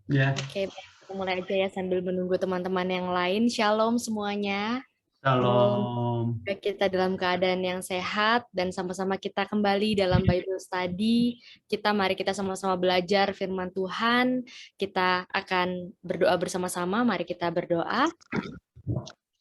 Ya, Oke, baik. Kita mulai aja ya sambil menunggu teman-teman yang lain. Shalom semuanya. Shalom. Semoga kita dalam keadaan yang sehat dan sama-sama kita kembali dalam Bible Study. Mari kita sama-sama belajar firman Tuhan. Kita akan berdoa bersama-sama. Mari kita berdoa.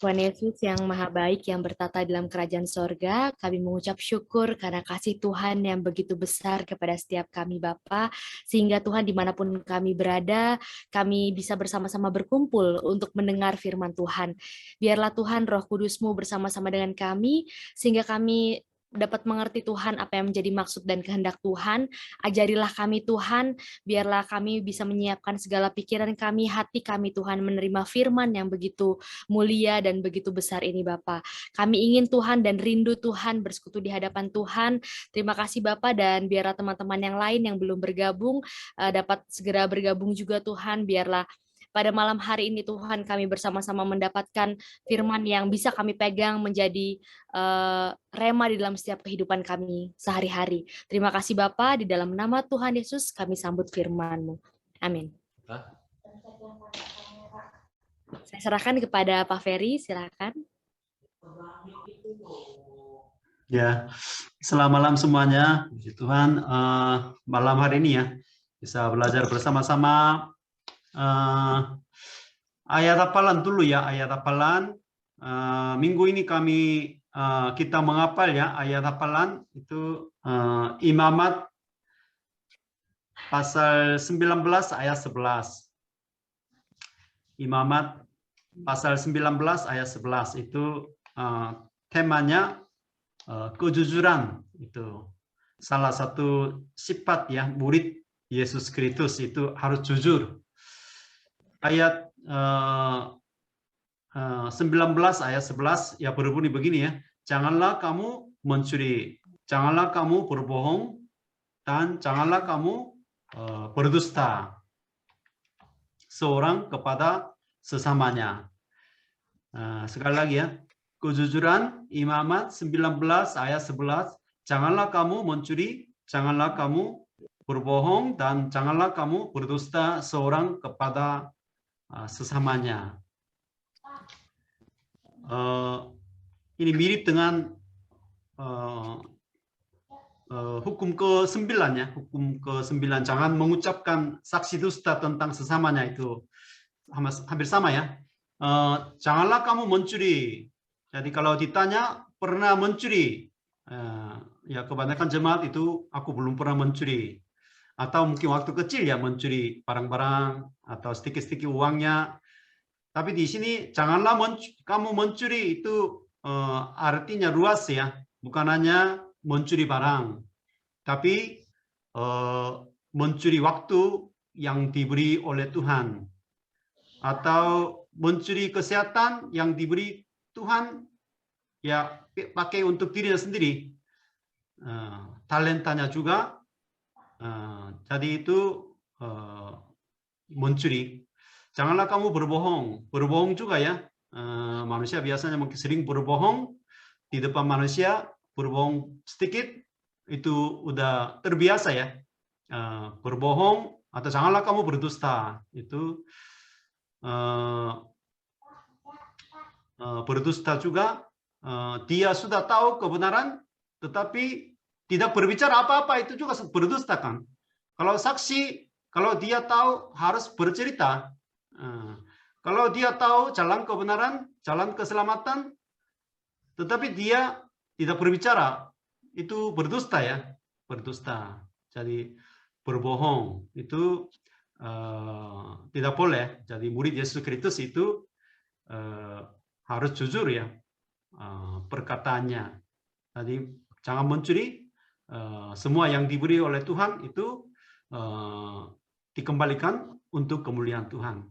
Tuhan Yesus yang maha baik yang bertata dalam kerajaan sorga, kami mengucap syukur karena kasih Tuhan yang begitu besar kepada setiap kami Bapa, sehingga Tuhan dimanapun kami berada, kami bisa bersama-sama berkumpul untuk mendengar firman Tuhan. Biarlah Tuhan Roh Kudus-Mu bersama-sama dengan kami, sehingga kami dapat mengerti Tuhan apa yang menjadi maksud dan kehendak Tuhan. Ajarilah kami Tuhan, biarlah kami bisa menyiapkan segala pikiran kami, hati kami Tuhan menerima firman yang begitu mulia dan begitu besar ini Bapa. Kami ingin Tuhan dan rindu Tuhan bersekutu di hadapan Tuhan. Terima kasih Bapa dan biarlah teman-teman yang lain yang belum bergabung dapat segera bergabung juga Tuhan. Biarlah pada malam hari ini Tuhan kami bersama-sama mendapatkan firman yang bisa kami pegang menjadi rema di dalam setiap kehidupan kami sehari-hari. Terima kasih Bapa, di dalam nama Tuhan Yesus kami sambut firman-Mu. Amin. Saya serahkan kepada Pak Ferry, silakan. Ya, selamat malam semuanya. Puji Tuhan, malam hari ini ya bisa belajar bersama-sama. Ayat hafalan dulu ya, ayat hafalan. Minggu ini kita menghafal ya ayat hafalan itu Imamat pasal 19 ayat 11. Imamat pasal 19 ayat 11 itu temanya kejujuran. Itu salah satu sifat ya murid Yesus Kristus itu harus jujur. Ayat 19 ayat 11 ya berbunyi begini ya, janganlah kamu mencuri, janganlah kamu berbohong, dan janganlah kamu berdusta seorang kepada sesamanya. Sekali lagi ya, kejujuran Imamat 19 ayat 11, janganlah kamu mencuri, janganlah kamu berbohong, dan janganlah kamu berdusta seorang kepada sesamanya. Ini mirip dengan hukum ke-9 ya, hukum ke-9, jangan mengucapkan saksi dusta tentang sesamanya, itu hampir sama ya. Janganlah kamu mencuri. Jadi kalau ditanya pernah mencuri, ya kebanyakan jemaat itu aku belum pernah mencuri, atau mungkin waktu kecil ya mencuri barang-barang atau sedikit-sedikit uangnya. Tapi di sini janganlah kamu mencuri, itu artinya luas ya, bukan hanya mencuri barang, tapi mencuri waktu yang diberi oleh Tuhan, atau mencuri kesehatan yang diberi Tuhan ya pakai untuk dirinya sendiri, talentanya juga. Jadi itu mencuri. Janganlah kamu berbohong. Berbohong juga ya. Manusia biasanya mungkin sering berbohong di depan manusia, berbohong sedikit itu udah terbiasa ya. Berbohong, atau janganlah kamu berdusta. Itu berdusta juga, dia sudah tahu kebenaran tetapi tidak berbicara apa-apa, itu juga berdusta kan. Kalau saksi, kalau dia tahu harus bercerita, kalau dia tahu jalan kebenaran, jalan keselamatan, tetapi dia tidak berbicara, itu berdusta ya, berdusta. Jadi berbohong itu tidak boleh. Jadi murid Yesus Kristus itu harus jujur ya perkataannya. Jadi jangan mencuri. Semua yang diberi oleh Tuhan itu dikembalikan untuk kemuliaan Tuhan.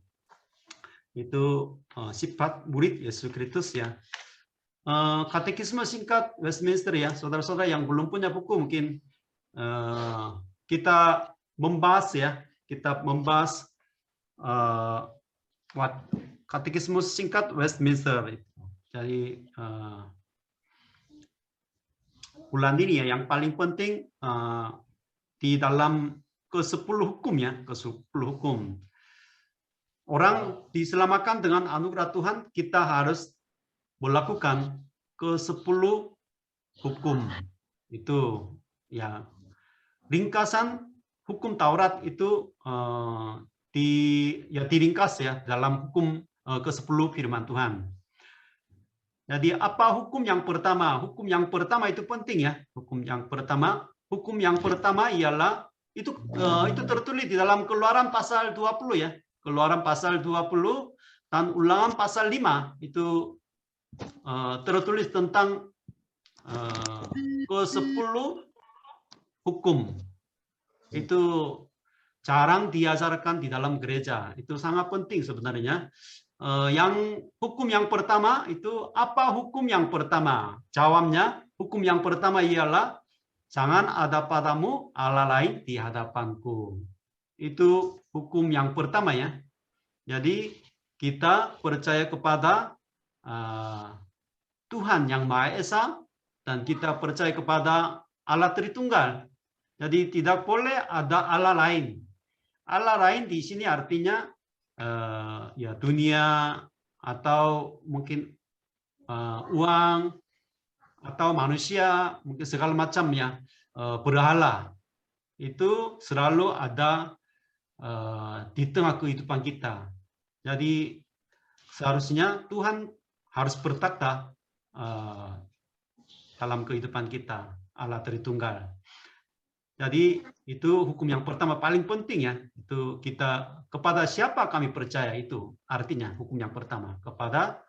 Itu sifat murid Yesus Kristus ya. Katekisme singkat Westminster ya, saudara-saudara yang belum punya buku mungkin kita membahas ya, kita membahas katekisme singkat Westminster. Jadi bulan ini ya yang paling penting di dalam ke-10 hukum ya, ke-10 hukum. orang diselamatkan dengan anugerah Tuhan, kita harus melakukan ke-10 hukum. Itu ya ringkasan hukum Taurat itu diringkas ya dalam hukum ke-10 firman Tuhan. Jadi apa hukum yang pertama? Hukum yang pertama itu penting ya. Hukum yang pertama ialah itu tertulis di dalam Keluaran pasal 20 ya. Keluaran pasal 20 dan Ulangan pasal 5 itu tertulis tentang ke-10 hukum. Itu jarang diajarkan di dalam gereja. Itu sangat penting sebenarnya. Yang hukum yang pertama itu apa hukum yang pertama? Jawabnya hukum yang pertama ialah jangan ada padamu Allah lain di hadapanku. Itu hukum yang pertama ya. Jadi kita percaya kepada Tuhan yang Maha Esa dan kita percaya kepada Allah Tritunggal. Jadi tidak boleh ada Allah lain. Allah lain di sini artinya ya dunia atau mungkin uang atau manusia, mungkin segala macam ya berhala itu selalu ada di tengah kehidupan kita. Jadi seharusnya Tuhan harus bertakhta dalam kehidupan kita, Allah Tritunggal. Jadi itu hukum yang pertama paling penting ya. Itu kita kepada siapa kami percaya, itu artinya hukum yang pertama kepada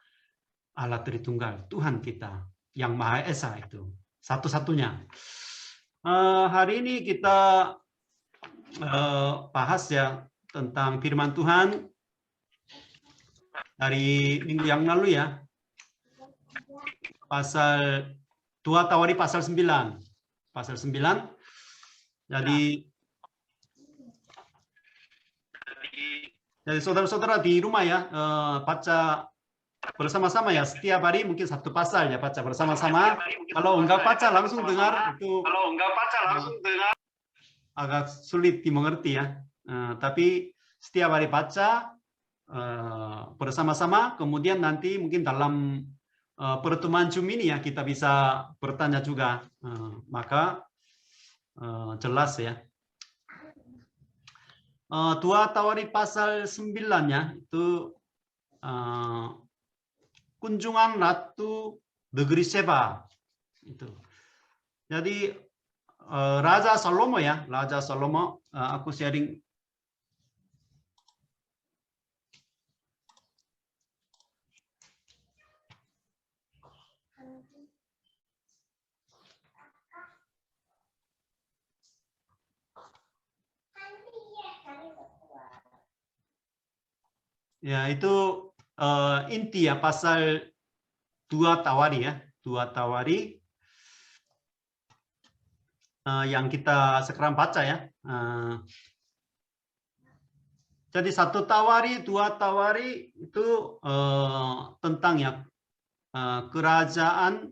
Allah Tritunggal, Tuhan kita yang Maha Esa, itu satu-satunya. Hari ini kita bahas ya tentang firman Tuhan dari minggu yang lalu ya. Pasal 2 Tawari pasal 9. Pasal 9. Jadi saudara-saudara di rumah ya, baca bersama-sama ya, setiap hari mungkin satu pasal ya, baca bersama-sama. Kalau enggak baca langsung dengar itu agak sulit dimengerti ya. Tapi setiap hari baca bersama-sama, kemudian nanti mungkin dalam pertemuan Zoom ini ya kita bisa bertanya juga, maka jelas ya. 2 Tawari pasal 9 ya, itu kunjungan Ratu negeri Seba itu. Jadi Raja Salomo ya, Raja Salomo, aku sharing. Ya, itu inti ya pasal 2 Tawari ya, 2 Tawari yang kita sekarang baca ya. Jadi 1 Tawari, 2 Tawari itu tentang ya kerajaan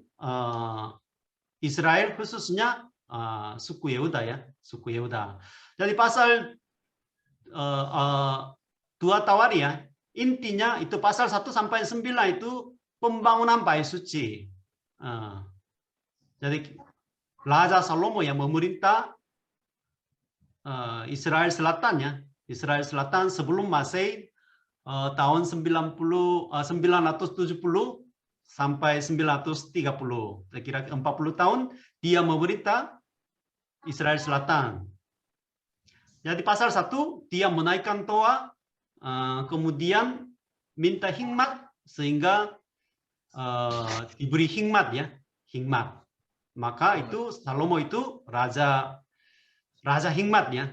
Israel, khususnya suku Yehuda ya, suku Yehuda. Jadi pasal 2 Tawari ya, intinya itu pasal 1 sampai 9 itu pembangunan bait suci. Jadi Raja Salomo yang memerintah Israel Selatan ya. Israel Selatan sebelum Masehi tahun 970 sampai 930. Kira-kira 40 tahun dia memerintah Israel Selatan. Jadi pasal 1 dia menaikkan toa, kemudian minta hikmat sehingga diberi hikmat ya, hikmat. Maka itu Salomo itu raja hikmat ya.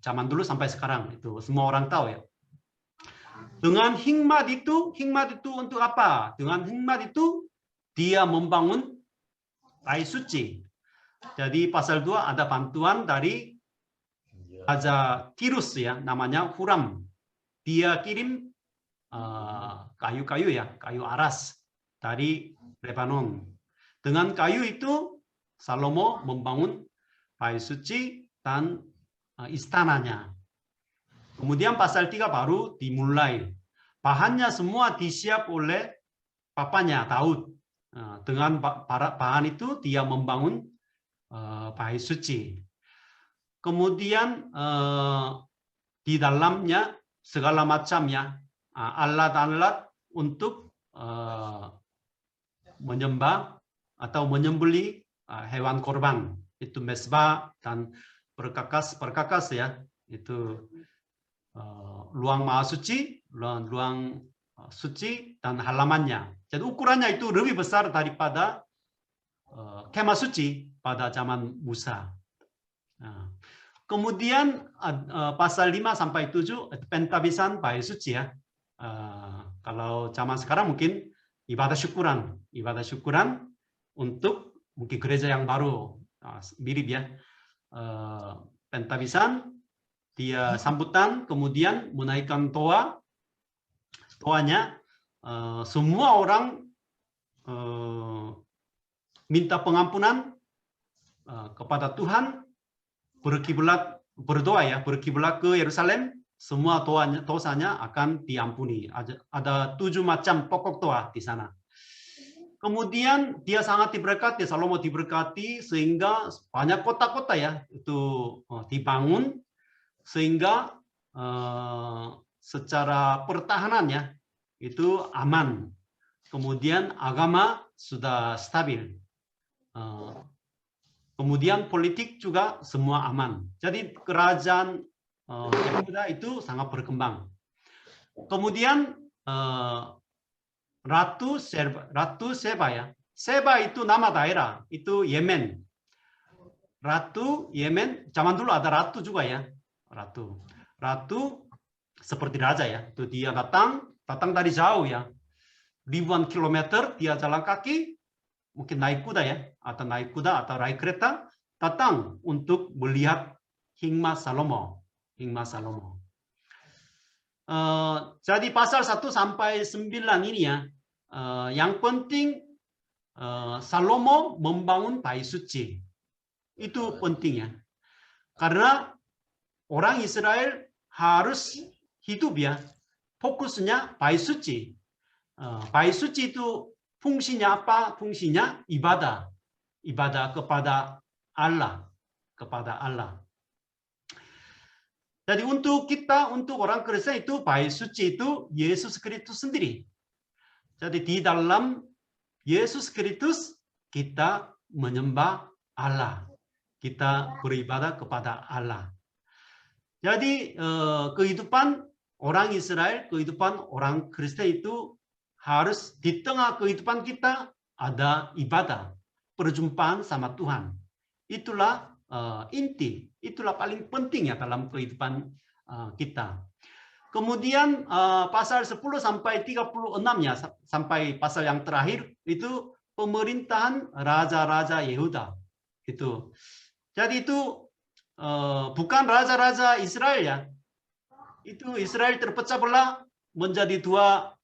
Zaman dulu sampai sekarang itu semua orang tahu ya. Dengan hikmat itu untuk apa? Dengan hikmat itu dia membangun bait suci. Jadi pasal 2 ada bantuan dari Raja Tirus ya, namanya Huram. Dia kirim kayu-kayu ya, kayu aras dari Lebanon. Dengan kayu itu Salomo membangun bait suci dan istananya. Kemudian pasal 3 baru dimulai. Bahannya semua disiap oleh papanya Daud. Dengan bahan itu dia membangun bait suci. Kemudian di dalamnya segala macamnya alat-alat untuk menyembah atau menyembelih hewan korban. Itu mesbah dan perkakas ya. Itu ruang maha suci, ruang suci dan halamannya. Jadi ukurannya itu lebih besar daripada kemah suci pada zaman Musa. Kemudian pasal 5 sampai 7 pentabisan bait suci ya. Kalau zaman sekarang mungkin ibadah syukuran untuk mungkin gereja yang baru mirip ya. Pentabisan dia sambutan, kemudian menaikkan toanya, semua orang minta pengampunan kepada Tuhan, berkiblat ke Yerusalem, semua dosanya akan diampuni. Ada 7 macam pokok doa di sana. Kemudian dia sangat diberkati, Salomo diberkati sehingga banyak kota-kota ya itu dibangun sehingga secara pertahanannya itu aman. Kemudian agama sudah stabil. Kemudian politik juga semua aman. Jadi kerajaan Yehuda itu sangat berkembang. Kemudian Ratu Seba ya. Seba itu nama daerah, itu Yemen. Ratu Yemen, zaman dulu ada ratu juga ya. Ratu seperti raja ya. Itu dia datang dari jauh ya. Ribuan kilometer dia jalan kaki, mungkin naik kuda ya, atau naik kereta, datang untuk melihat hikmat Salomo. Jadi pasal 1 sampai 9 ini ya, yang penting Salomo membangun bait suci. Itu pentingnya. Karena orang Israel harus hidup ya, fokusnya bait suci. Bait suci itu fungsinya apa? Fungsinya ibadah kepada Allah. Jadi untuk orang Kristen itu bait suci itu Yesus Kristus sendiri. Jadi di dalam Yesus Kristus kita menyembah Allah. Kita beribadah kepada Allah. Jadi kehidupan orang Israel, kehidupan orang Kristen itu harus di tengah kehidupan kita ada ibadah, perjumpaan sama Tuhan. Itulah inti, itulah paling penting ya dalam kehidupan kita. Kemudian pasal 10 sampai 36 ya, sampai pasal yang terakhir itu pemerintahan raja-raja Yehuda. Itu. Jadi itu bukan raja-raja Israel ya. Itu Israel terpecah belah menjadi 2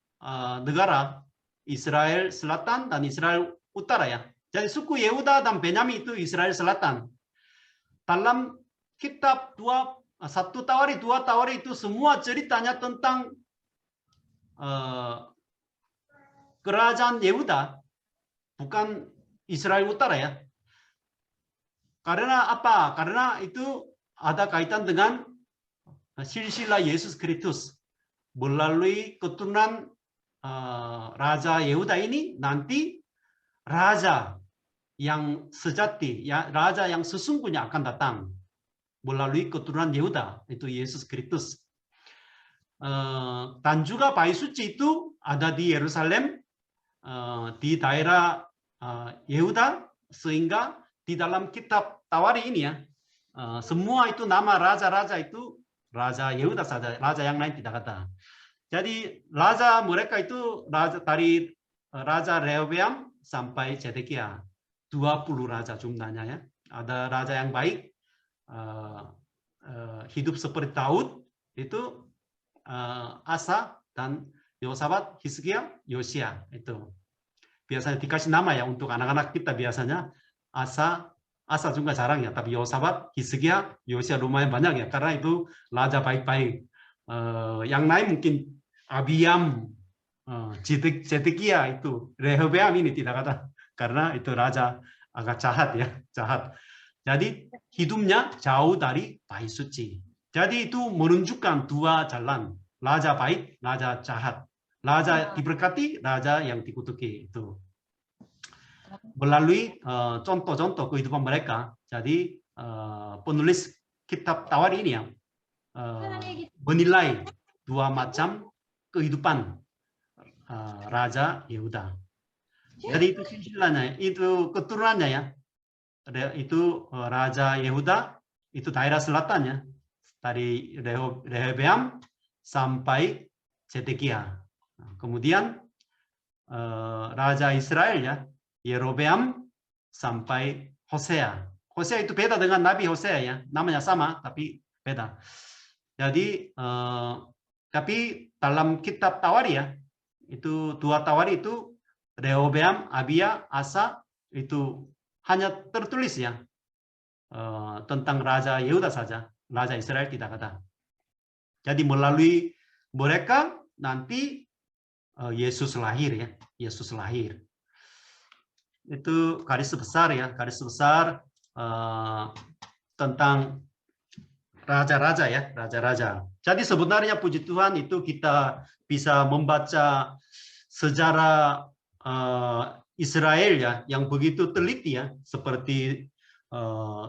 negara, Israel Selatan dan Israel Utara ya. Jadi suku Yehuda dan Benyamin itu Israel Selatan. Dalam kitab 1 Tawari, 2 Tawari itu semua ceritanya tentang kerajaan Yehuda, bukan Israel Utara ya. Karena apa? Karena itu ada kaitan dengan silsilah Yesus Kristus. Melalui keturunan Raja Yehuda ini nanti raja yang sejati, ya, raja yang sesungguhnya akan datang melalui keturunan Yehuda, itu Yesus Kristus. Dan juga bait suci itu ada di Yerusalem, di daerah Yehuda, sehingga di dalam kitab Tawari ini ya, semua itu nama raja-raja itu raja Yehuda saja, raja yang lain tidak ada. Jadi raja mereka itu dari Raja Rehoboam sampai Zedekia, 20 raja jumlahnya ya. Ada raja yang baik, hidup seperti Daud, itu Asa dan Yosafat, Hizkia, Yosia. Itu biasanya dikasih nama ya untuk anak-anak kita biasanya. Asa juga jarang ya, tapi Yosafat, Hizkia, Yosia lumayan banyak ya, karena itu raja baik-baik. Yang lain mungkin Abiam, Zedekia itu, Rehobeam ini tidak ada karena itu raja agak jahat ya, jahat. Jadi hidupnya jauh dari baik suci. Jadi itu menunjukkan dua jalan, raja baik, raja jahat, raja diberkati, raja yang dikutuki itu. Melalui contoh-contoh kehidupan mereka. Jadi penulis kitab Tawar ini yang menilai dua macam kehidupan Raja Yehuda. Jadi itu silsilahnya, itu keturunannya ya. Itu Raja Yehuda, itu daerah selatannya. Dari Rehobeam sampai Zedekia. Kemudian Raja Israel ya, Yerobeam sampai Hosea. Hosea itu beda dengan Nabi Hosea ya, namanya sama tapi beda. Jadi tapi dalam kitab Tawari ya, itu dua Tawari itu Rehobeam, Abia, Asa itu hanya tertulis ya tentang Raja Yehuda saja, Raja Israel tidak ada. Jadi melalui mereka nanti Yesus lahir ya, Yesus lahir. Itu garis besar ya, garis besar tentang raja-raja ya, raja-raja. Jadi sebenarnya puji Tuhan itu kita bisa membaca sejarah Israel ya, yang begitu teliti ya, seperti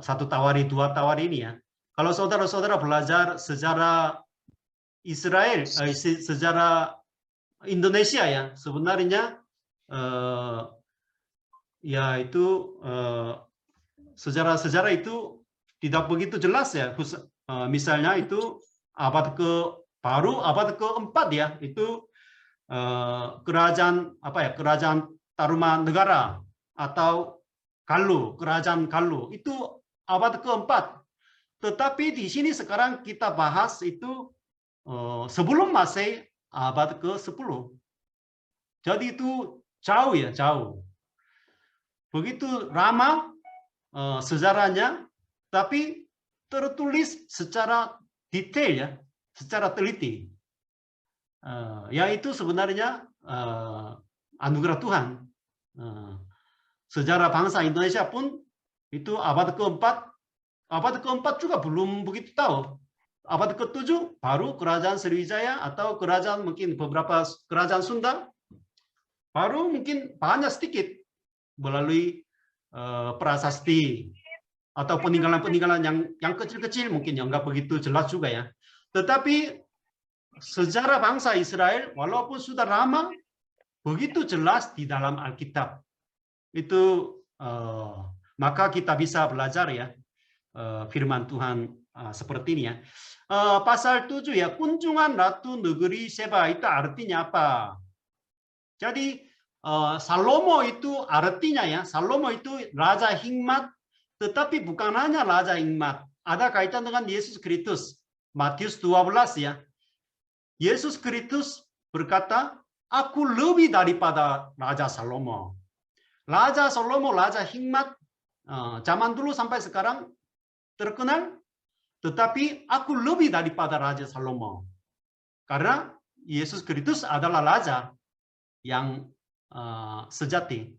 satu Tawari, dua Tawari ini ya. Kalau saudara-saudara belajar sejarah Israel, sejarah Indonesia ya, sebenarnya ya itu sejarah-sejarah itu tidak begitu jelas ya. Misalnya itu baru abad keempat ya, itu kerajaan apa ya, kerajaan Tarumanegara atau Galuh, kerajaan Galuh itu abad keempat. Tetapi di sini sekarang kita bahas itu sebelum Masehi abad ke-10. Jadi itu jauh ya, jauh. Begitu lama sejarahnya, tapi tertulis secara detail ya, secara teliti. Yaitu sebenarnya anugerah Tuhan. Sejarah bangsa Indonesia pun itu abad keempat juga belum begitu tahu. Abad ke-7 baru kerajaan Sriwijaya atau kerajaan mungkin beberapa kerajaan Sunda, baru mungkin banyak sedikit melalui prasasti atau peninggalan-peninggalan yang kecil-kecil mungkin yang nggak begitu jelas juga ya. Tetapi sejarah bangsa Israel walaupun sudah lama begitu jelas di dalam Alkitab. Itu maka kita bisa belajar ya firman Tuhan seperti ini ya. Pasal 7 ya, kunjungan Ratu Negeri Seba itu artinya apa? Jadi Salomo itu artinya ya, Salomo itu raja hikmat, tetapi bukan hanya raja hikmat, ada kaitan dengan Yesus Kristus. Matius 12 ya. Yesus Kristus berkata, aku lebih daripada Raja Salomo. Raja Salomo, raja hikmat, zaman dulu sampai sekarang terkenal, tetapi aku lebih daripada Raja Salomo. Karena Yesus Kristus adalah raja yang sejati.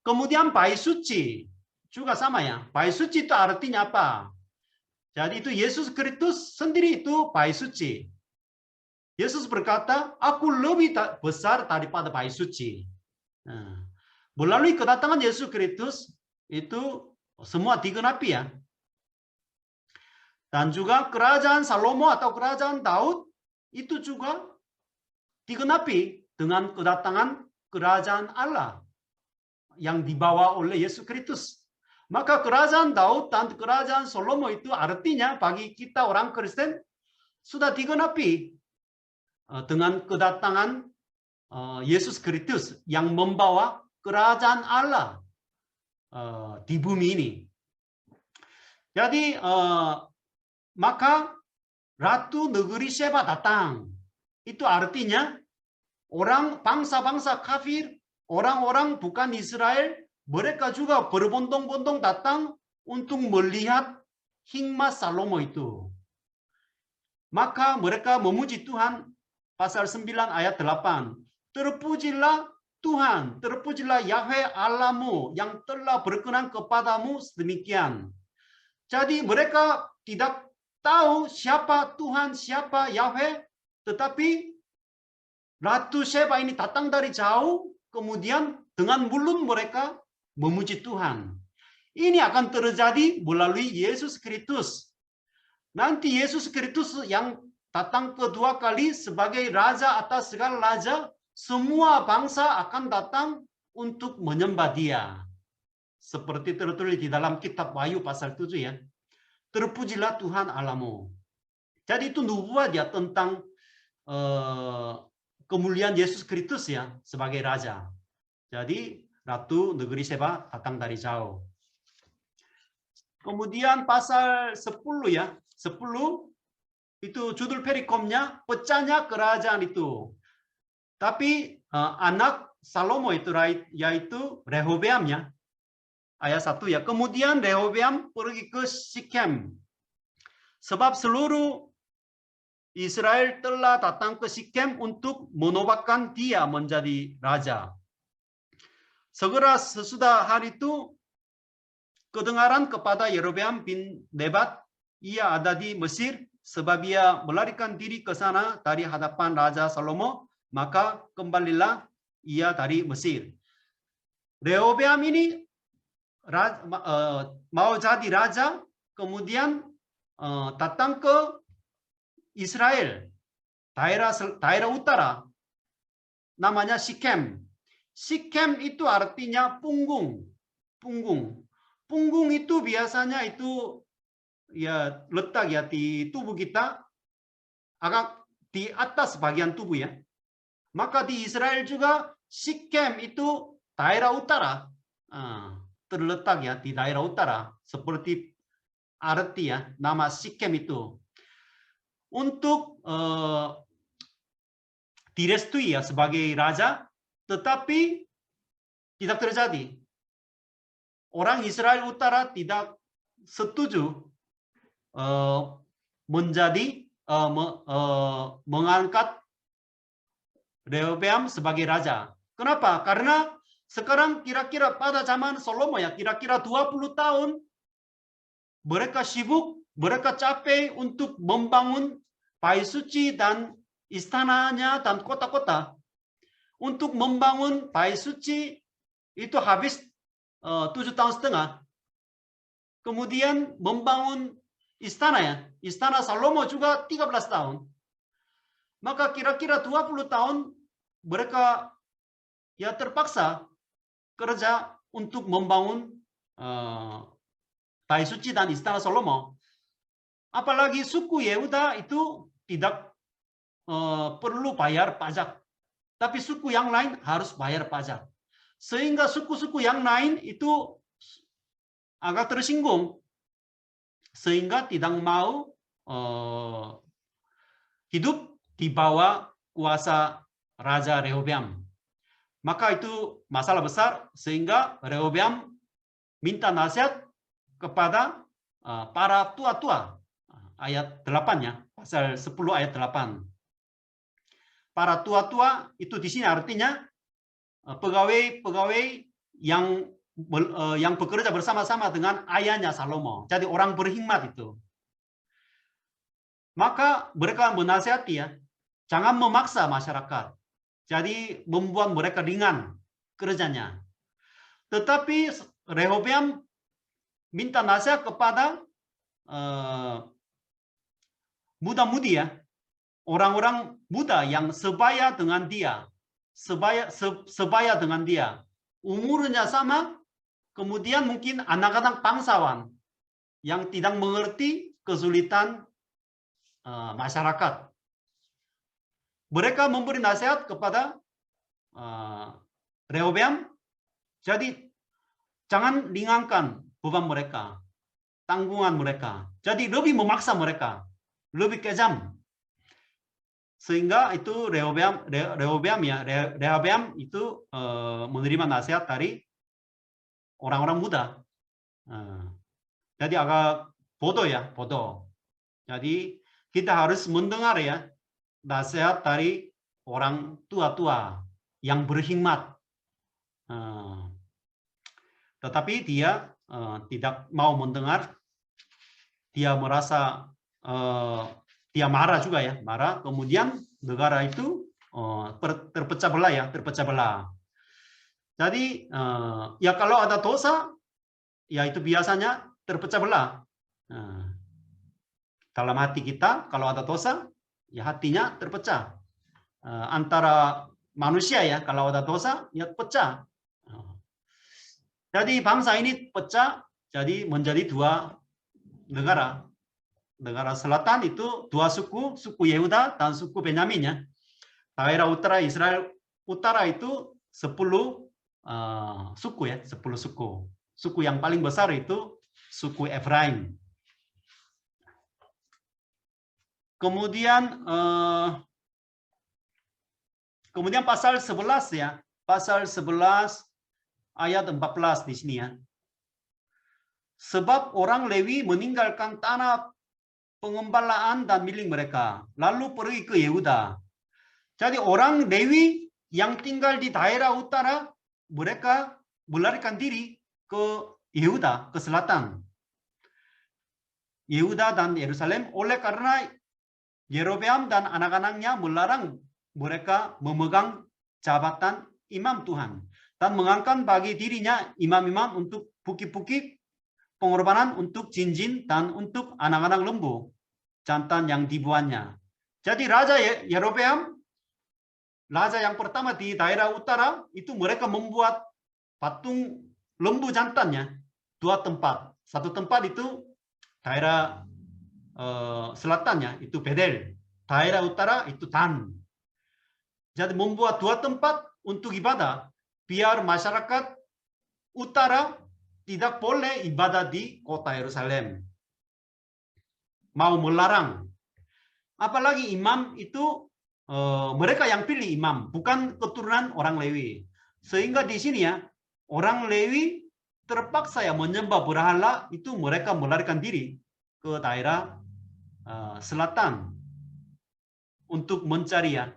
Kemudian baik suci juga sama ya. Baik suci itu artinya apa? Jadi itu Yesus Kristus sendiri itu baik suci. Yesus berkata, aku lebih besar daripada baik suci. Melalui kedatangan Yesus Kristus itu semua digenapi ya. Dan juga kerajaan Salomo atau kerajaan Daud itu juga digenapi dengan kedatangan kerajaan Allah yang dibawa oleh Yesus Kristus. Maka kerajaan Daud dan kerajaan Salomo itu artinya bagi kita orang Kristen sudah digenapi dengan kedatangan Yesus Kristus yang membawa kerajaan Allah di bumi ini. Jadi maka Ratu Negeri Seba datang. Itu artinya orang bangsa-bangsa kafir, orang-orang bukan Israel, mereka juga berbondong-bondong datang untuk melihat hikmat Salomo itu. Maka mereka memuji Tuhan, pasal 9 ayat 8. Terpujilah Tuhan, terpujilah Yahweh Allahmu yang telah berkenan kepadamu sedemikian. Jadi mereka tidak tahu siapa Tuhan, siapa Yahweh, tetapi Ratu Sheba ini datang dari jauh, kemudian dengan mulut mereka memuji Tuhan. Ini akan terjadi melalui Yesus Kristus. Nanti Yesus Kristus yang datang kedua kali sebagai Raja atas segala raja, semua bangsa akan datang untuk menyembah Dia. Seperti tertulis di dalam kitab Wahyu pasal 7 ya. Terpujilah Tuhan Allahmu. Jadi itu nubuat ya tentang kemuliaan Yesus Kristus ya sebagai Raja. Jadi Ratu negeri Sheba datang dari jauh. Kemudian pasal 10 ya, 10 itu judul perikomnya pecahnya kerajaan itu. Tapi anak Salomo itu yaitu Rehobeamnya. Ayat 1 ya. Kemudian Rehobeam pergi ke Sikem. Sebab seluruh Israel telah datang ke Sikem untuk menobatkan dia menjadi raja. Segera sesudah hari itu kedengaran kepada Yerobeam bin Nebat, ia ada di Mesir, sebab ia melarikan diri ke sana dari hadapan Raja Salomo, maka kembalilah ia dari Mesir. Rehobeam ini mau jadi raja, kemudian datang ke Israel, daerah utara, namanya Sikem. Sikem itu artinya punggung. Punggung itu biasanya itu ya letak ya di tubuh kita, agak di atas bagian tubuh ya. Maka di Israel juga Sikem itu daerah utara, terletak ya di daerah utara, seperti arti ya nama Sikem itu. Untuk direstui ya sebagai raja, tetapi tidak terjadi. Orang Israel Utara tidak setuju mengangkat Rehobeam sebagai raja. Kenapa? Karena sekarang kira-kira pada zaman Salomo ya, kira-kira 20 tahun mereka sibuk, mereka capek untuk membangun bait suci dan istananya dan kota-kota. Untuk membangun bait suci itu habis 7,5 tahun. Kemudian membangun istana ya, istana Salomo juga 13 tahun. Maka kira-kira 20 tahun mereka ya terpaksa kerja untuk membangun bait suci dan istana Salomo. Apalagi suku Yehuda itu tidak perlu bayar pajak. Tapi suku yang lain harus bayar pajak. Sehingga suku-suku yang lain itu agak tersinggung. Sehingga tidak mau hidup di bawah kuasa Raja Rehobeam. Maka itu masalah besar sehingga Rehobeam minta nasihat kepada para tua-tua. Ayat 8-nya, pasal 10 ayat 8. Para tua-tua itu di sini artinya pegawai-pegawai yang bekerja bersama-sama dengan ayahnya Salomo. Jadi orang berhikmat itu. Maka mereka menasihati ya, jangan memaksa masyarakat. Jadi membuat mereka ringan kerjanya. Tetapi Rehobeam minta nasihat kepada muda-mudi ya, orang-orang muda yang sebaya dengan dia, sebaya dengan dia, umurnya sama, kemudian mungkin anak-anak bangsawan yang tidak mengerti kesulitan masyarakat. Mereka memberi nasihat kepada Rehobeam, jadi jangan ringankan beban mereka, tanggungan mereka. Jadi lebih memaksa mereka, lebih kejam. Sehingga itu Rehobeam itu menerima nasihat dari orang-orang muda. Jadi agak bodoh ya, bodoh. Jadi kita harus mendengar ya nasihat dari orang tua-tua yang berhikmat. Tetapi dia tidak mau mendengar, dia merasa dia marah juga ya, marah. Kemudian negara itu terpecah belah ya, terpecah belah. Jadi ya kalau ada dosa, ya itu biasanya terpecah belah. Dalam hati kita kalau ada dosa, ya hatinya terpecah. Antara manusia ya kalau ada dosa, ya pecah. Jadi bangsa ini pecah, jadi menjadi dua negara. Negara selatan itu dua suku, suku Yehuda dan suku Benyamin ya. Daerah utara Israel utara itu 10 suku ya, 10 suku. Suku yang paling besar itu suku Efraim. Kemudian pasal 11 ya, pasal 11 ayat 14 di sini ya. Sebab orang Lewi meninggalkan tanah pengembalaan dan milik mereka, lalu pergi ke Yehuda. Jadi orang Lewi yang tinggal di daerah utara, mereka melarikan diri ke Yehuda, ke selatan. Yehuda dan Yerusalem, oleh karena Yerobeam dan anak-anaknya melarang mereka memegang jabatan imam Tuhan dan mengangkat bagi dirinya imam-imam untuk bukit-bukit pengorbanan, untuk cincin dan untuk anak-anak lembu jantan yang dibuatnya. Jadi Raja Yerobeam, raja yang pertama di daerah utara, itu mereka membuat patung lembu jantannya dua tempat. Satu tempat itu daerah selatannya itu Bedel, daerah utara itu Dan. Jadi membuat dua tempat untuk ibadah, biar masyarakat utara tidak boleh ibadah di kota Yerusalem. Mau melarang. Apalagi imam itu mereka yang pilih imam, bukan keturunan orang Lewi. Sehingga di sini ya, orang Lewi terpaksa ya menyembah berhala, itu mereka melarikan diri ke daerah selatan untuk mencari ya,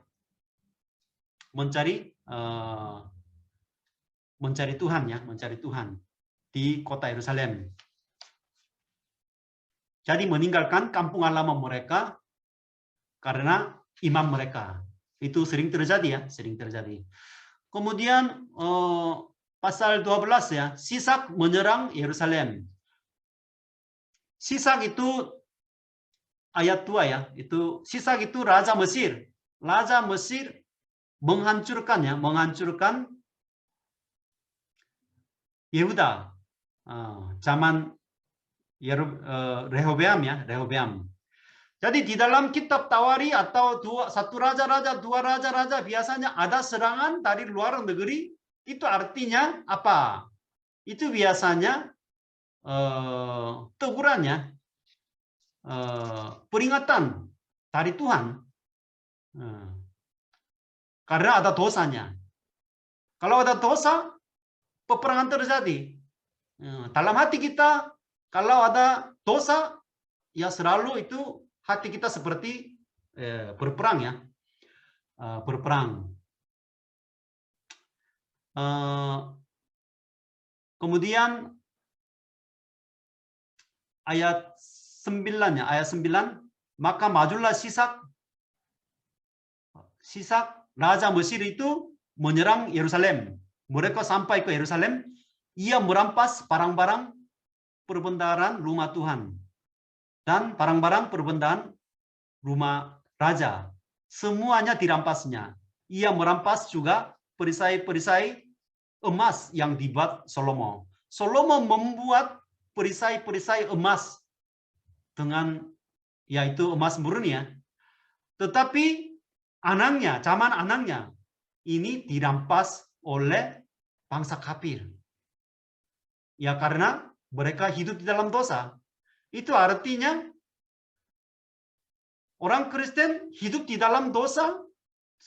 mencari Tuhan ya, mencari Tuhan di kota Yerusalem. Jadi meninggalkan kampung halaman mereka karena imam mereka. Itu sering terjadi ya, sering terjadi. Kemudian pasal 12 ya, Sisak menyerang Yerusalem. Sisak itu ayat 2 ya, itu Sisak itu raja Mesir. Raja Mesir menghancurkan Yehuda. Zaman Rehobeam ya, Rehobeam. Jadi di dalam kitab Tawari atau satu raja-raja, dua raja-raja biasanya ada serangan dari luar negeri. Itu artinya apa? Itu biasanya tegurannya, peringatan dari Tuhan. Karena ada dosanya. Kalau ada dosa, peperangan terjadi. Dalam hati kita, kalau ada dosa, ya selalu itu hati kita seperti berperang ya, berperang. Kemudian ayat 9-nya, ayat 9, maka majulah Sisak raja Mesir itu menyerang Yerusalem. Mereka sampai ke Yerusalem, ia merampas barang-barang perbendaharaan rumah Tuhan dan barang-barang perbendaharaan rumah raja. Semuanya dirampasnya. Ia merampas juga perisai-perisai emas yang dibuat Salomo. Salomo membuat perisai-perisai emas dengan yaitu emas murni ya. Tetapi zaman anaknya ini dirampas oleh bangsa kafir. Ya karena mereka hidup di dalam dosa. Itu artinya orang Kristen hidup di dalam dosa,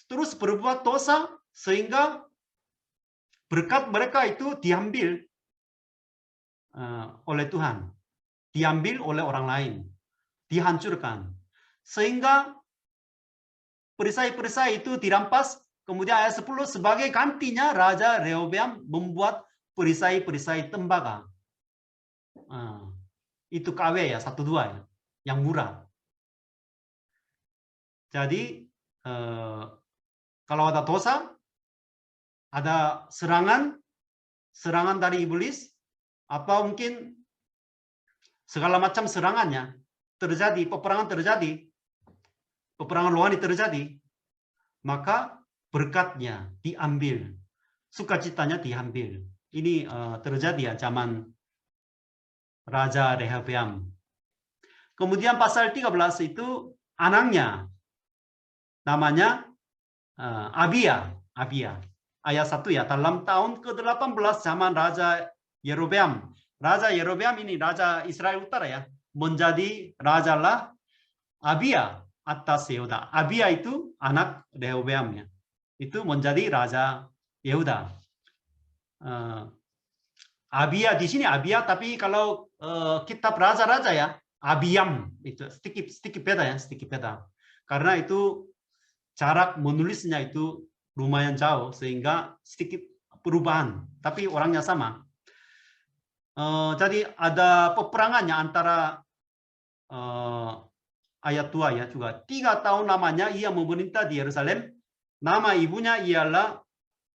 terus berbuat dosa, sehingga berkat mereka itu diambil oleh Tuhan. Diambil oleh orang lain. Dihancurkan. Sehingga perisai-perisai itu dirampas. Kemudian ayat 10 sebagai gantinya Raja Rehobeam membuat perisai-perisai tembaga. Itu KW ya, 1-2 ya, yang murah. Jadi kalau ada dosa, ada serangan dari iblis, apa mungkin segala macam serangannya terjadi, peperangan rohani terjadi, maka berkatnya diambil, sukacitanya diambil. Ini terjadi ya zaman Raja Rehobeam. Kemudian pasal 13 itu anaknya, namanya Abia. Ayat 1 ya, dalam tahun ke-18 zaman Raja Yerobeam. Raja Yerobeam ini Raja Israel Utara ya, menjadi rajalah Abia atas Yehuda. Abia itu anak Rehobeam ya. Itu menjadi Raja Yehuda. Abia di sini Abia, tapi kalau kitab raja-raja ya, Abiam itu sedikit beda ya, sedikit beda. Karena itu jarak menulisnya itu lumayan jauh sehingga sedikit perubahan, tapi orangnya sama. Jadi ada peperangannya antara ayat 2 ya juga. 3 tahun lamanya ia memerintah di Yerusalem. Nama ibunya ialah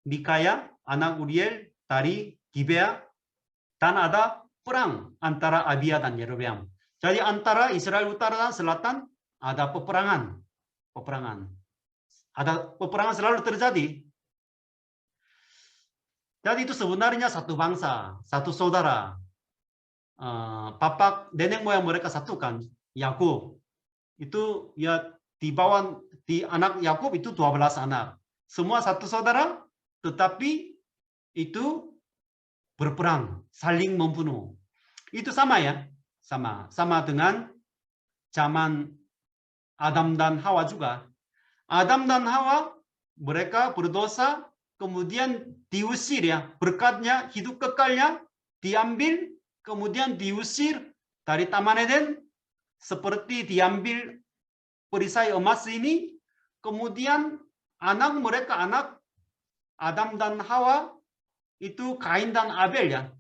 Mikaya, anak Uriel dari Gibea, dan ada perang antara Abia dan Yerobeam. Jadi antara Israel Utara dan Selatan ada peperangan. Ada peperangan selalu terjadi. Jadi itu sebenarnya satu bangsa, satu saudara. Papa, nenek moyang mereka satu kan, Yakub. Itu ya di anak Yakub itu 12 anak. Semua satu saudara, tetapi itu berperang, saling membunuh. Itu sama ya, sama dengan zaman Adam dan Hawa juga. Adam dan Hawa mereka berdosa, kemudian diusir ya, berkatnya, hidup kekalnya diambil, kemudian diusir dari Taman Eden, seperti diambil perisai emas ini, kemudian anak mereka, anak Adam dan Hawa, itu Kain dan Abel ya.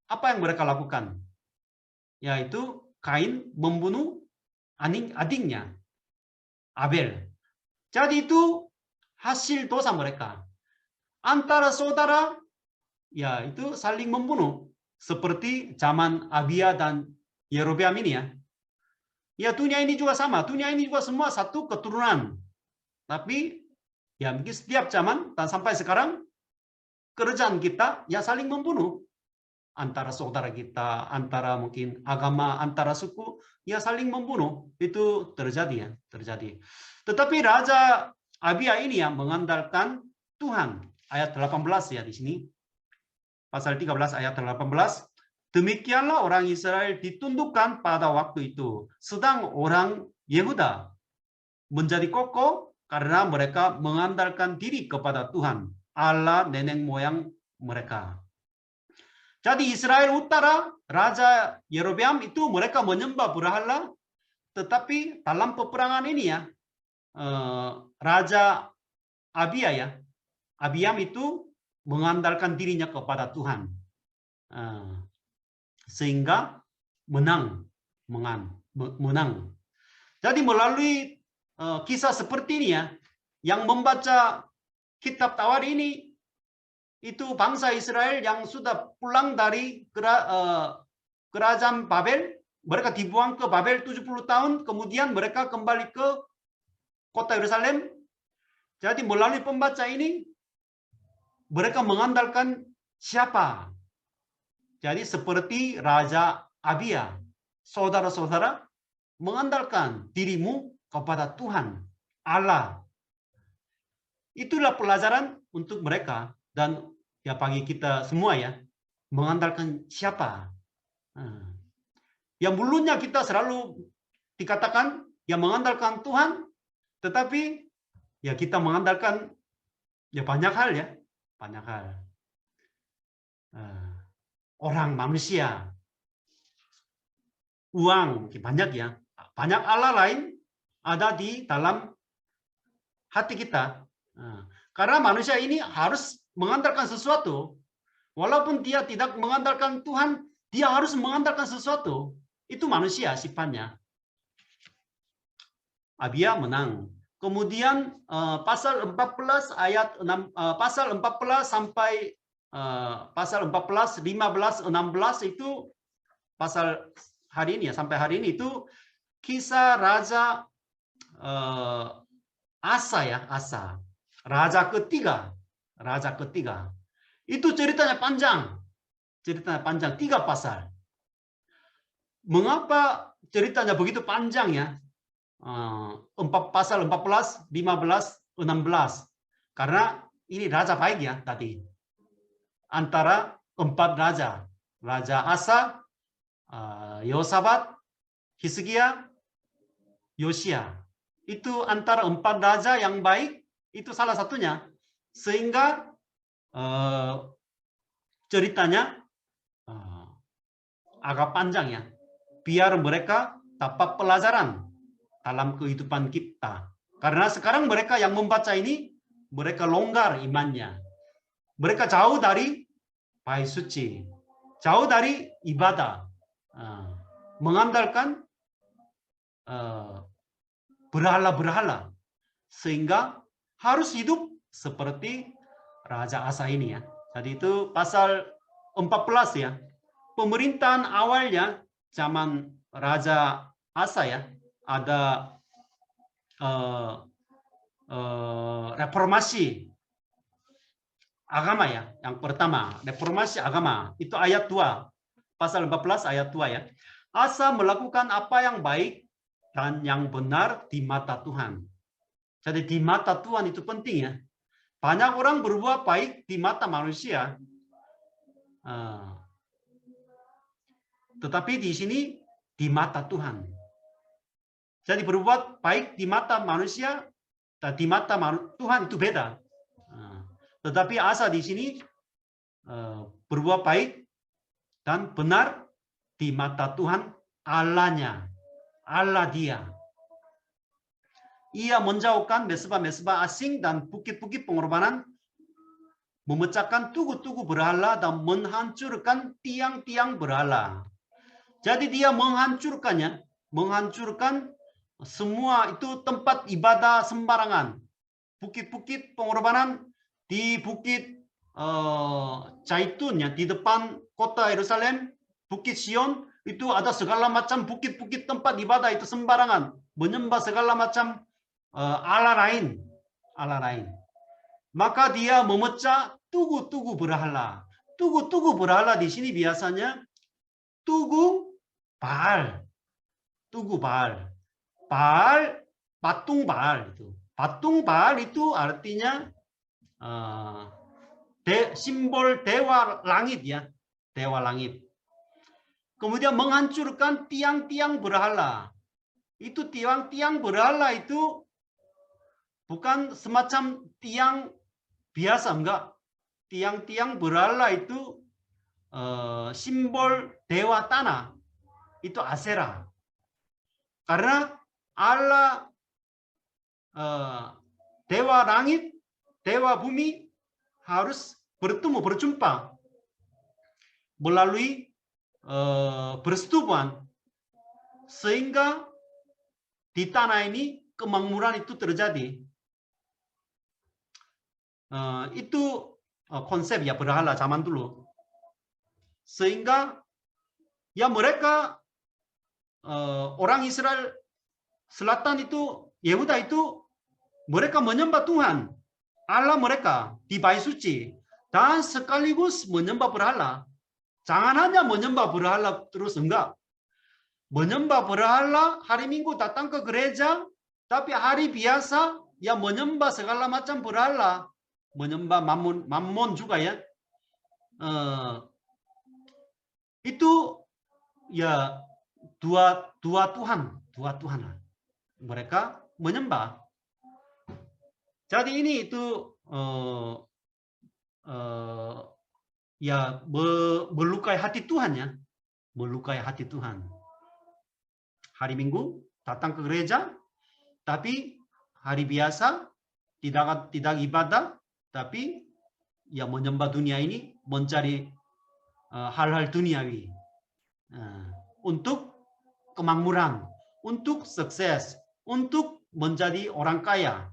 Apa yang mereka lakukan? Yaitu Kain membunuh adiknya, Abel. Jadi itu hasil dosa mereka. Antara saudara, ya itu saling membunuh. Seperti zaman Abia dan Yerobeam ini ya. Ya dunia ini juga sama. Dunia ini juga semua satu keturunan. Tapi ya mungkin setiap zaman dan sampai sekarang kerjaan kita ya saling membunuh. Antara saudara kita, antara mungkin agama, antara suku, ya saling membunuh. Itu terjadi ya, terjadi. Tetapi Raja Abia ini yang mengandalkan Tuhan. Ayat 18 ya di sini. Pasal 13 ayat 18. Demikianlah orang Israel ditundukkan pada waktu itu. Sedang orang Yehuda menjadi kokoh karena mereka mengandalkan diri kepada Tuhan, Allah nenek moyang mereka. Jadi Israel Utara, Raja Yerobeam itu mereka menyembah berhala, tetapi dalam peperangan ini ya, Raja Abia ya, Abiam itu mengandalkan dirinya kepada Tuhan, sehingga menang. Jadi melalui kisah seperti ini ya, yang membaca kitab Tawar ini, itu bangsa Israel yang sudah pulang dari kerajaan Babel, mereka dibuang ke Babel 70 tahun, kemudian mereka kembali ke kota Yerusalem. Jadi melalui pembaca ini, mereka mengandalkan siapa? Jadi seperti Raja Abia, saudara-saudara, mengandalkan dirimu kepada Tuhan, Allah. Itulah pelajaran untuk mereka dan ya bagi kita semua ya, mengandalkan siapa. Yang dulunya kita selalu dikatakan yang mengandalkan Tuhan, tetapi ya kita mengandalkan ya banyak hal ya, banyak hal. Orang, manusia, uang, banyak ya, banyak Allah lain ada di dalam hati kita. Karena manusia ini harus mengandalkan sesuatu. Walaupun dia tidak mengandalkan Tuhan, dia harus mengandalkan sesuatu. Itu manusia sifatnya. Abia menang. Kemudian pasal 14 ayat 6, pasal 14 sampai pasal 14, 15, 16 itu pasal hari ini ya, sampai hari ini itu kisah Raja Asa ya, Asa. Raja ketiga. Raja ketiga. Itu ceritanya panjang. Ceritanya panjang, 3 pasal. Mengapa ceritanya begitu panjang ya? Pasal 14, 15, 16. Karena ini raja baik ya tadi. Antara 4 raja. Raja Asa, Yosabat, Hiskia, Yosia. Itu antara 4 raja yang baik, itu salah satunya. Sehingga ceritanya agak panjang ya. Biar mereka dapat pelajaran dalam kehidupan kita. Karena sekarang mereka yang membaca ini, mereka longgar imannya. Mereka jauh dari bait suci. Jauh dari ibadah. Mengandalkan berhala-berhala. Sehingga harus hidup seperti Raja Asa ini ya. Jadi itu pasal 14 ya. Pemerintahan awalnya zaman Raja Asa ya. Ada reformasi agama ya. Yang pertama, reformasi agama. Itu ayat 2. Pasal 14 ayat 2 ya. Asa melakukan apa yang baik dan yang benar di mata Tuhan. Jadi di mata Tuhan itu penting ya. Banyak orang berbuat baik di mata manusia. Tetapi di sini di mata Tuhan. Jadi berbuat baik di mata manusia dan di mata Tuhan itu beda. Tetapi Asa di sini berbuat baik dan benar di mata Tuhan Allahnya. Allah dia. Ia menjauhkan mesbah-mesbah asing dan bukit-bukit pengorbanan, memecahkan tugu-tugu berhala dan menghancurkan tiang-tiang berhala. Jadi dia menghancurkannya, menghancurkan semua itu tempat ibadah sembarangan. Bukit-bukit pengorbanan di bukit Zaitun ya, di depan kota Yerusalem, Bukit Sion, itu ada segala macam bukit-bukit tempat ibadah itu sembarangan. Menyembah segala macam Allah lain. Allah lain. Maka dia memecah tugu-tugu berhala. Tugu-tugu berhala di sini biasanya tugu Baal. Tugu Baal. Baal, patung Baal itu. Patung Baal itu artinya simbol dewa langit ya. Dewa langit. Kemudian menghancurkan tiang-tiang berhala. Itu tiang-tiang berhala itu bukan semacam tiang biasa, enggak. Tiang-tiang berhala itu simbol dewa tanah. Itu Asera. Karena Allah dewa langit, dewa bumi harus bertemu, berjumpa melalui persetubuhan, sehingga di tanah ini kemakmuran itu terjadi. Itu konsep ya berhala zaman dulu. Sehingga ya mereka orang Israel Selatan itu, Yehuda itu, mereka menyembah Tuhan, Allah mereka di bait suci, dan sekaligus menyembah berhala. Jangan hanya menyembah berhala terus, enggak. Menyembah berhala hari Minggu datang ke gereja, tapi hari biasa yang menyembah segala macam berhala, menyembah mammon juga ya. Itu ya dua Tuhan mereka menyembah. Jadi ini itu ya melukai hati Tuhan ya, melukai hati Tuhan. Hari Minggu datang ke gereja, tapi hari biasa tidak ibadah, tapi ya menyembah dunia ini, mencari hal-hal duniawi untuk kemakmuran, untuk sukses, untuk menjadi orang kaya.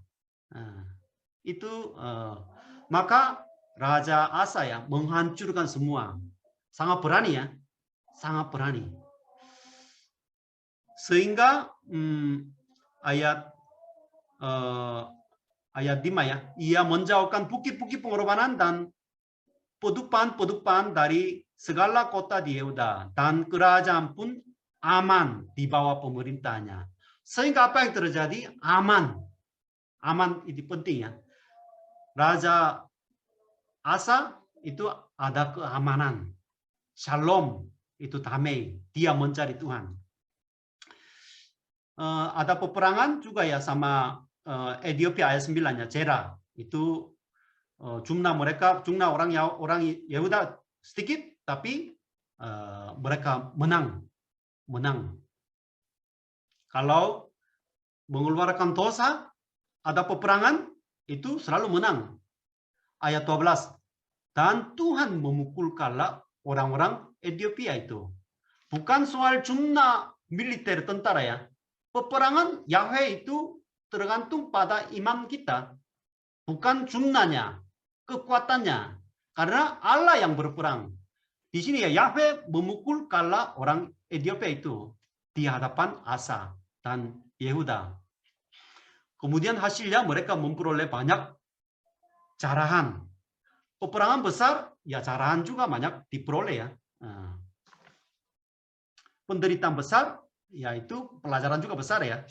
Itu maka Raja Asa ya menghancurkan semua. Sangat berani ya, sangat berani. Sehingga ayat 5 ya, ia menjauhkan bukit-bukit pengorbanan dan pedupan-pedupan dari segala kota di Yehuda, dan kerajaan pun aman di bawah pemerintahnya. Sehingga apa yang terjadi? Aman. Aman itu penting ya. Raja Asa itu ada keamanan. Shalom itu damai. Dia mencari Tuhan. Ada peperangan juga ya sama Ethiopia ayat 9-nya, Zerah. Itu jumlah orang Yehuda sedikit, tapi mereka menang. Kalau mengeluarkan dosa, ada peperangan, itu selalu menang. Ayat 12. Dan Tuhan memukul kalah orang-orang Ethiopia itu. Bukan soal jumlah militer tentara ya. Peperangan Yahweh itu tergantung pada iman kita. Bukan jumlahnya, kekuatannya. Karena Allah yang berperang. Di sini ya Yahweh memukul kalah orang Ethiopia itu di hadapan Asa dan Yehuda. Kemudian hasilnya mereka memperoleh banyak jarahan. Peperangan besar, ya jarahan juga banyak diperoleh ya. Penderitaan besar, yaitu pelajaran juga besar ya.